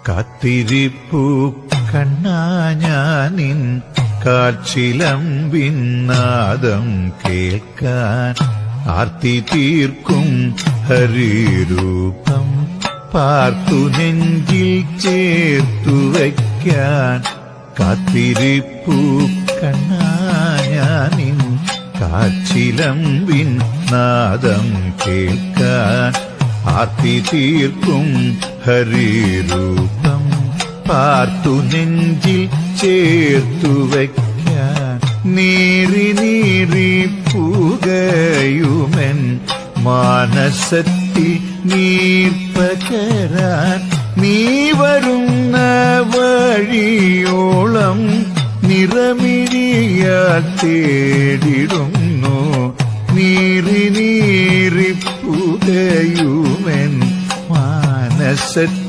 കാത്തിരിപ്പു കണ്ണാ ഞാനിൻ കാച്ചിലമ്പിൻ നാദം കേൾക്കാൻ ആർത്തി തീർക്കും ഹരിരൂപം പാർത്തു നെഞ്ചിൽ ചേർത്തു വയ്ക്കാൻ. കാത്തിരിപ്പു കണ്ണാ ഞാനിൻ കാച്ചിലമ്പിൻ നാദം കേൾക്കാൻ ആർത്തി തീർക്കും ഹരിരൂപം പാർത്തു നെഞ്ചിൽ ചേർത്തു വയ്ക്കാൻ. നീറി നീറി പുകയുമെൻ മാനസത്തിൽ നീർപ്പകരാൻ നീ വരുന്ന വഴിയോളം നിറമിഴിയാൽ തേടിടുന്നു. നീറി നീറി പുകയുമെൻ മാനസത്തിൽ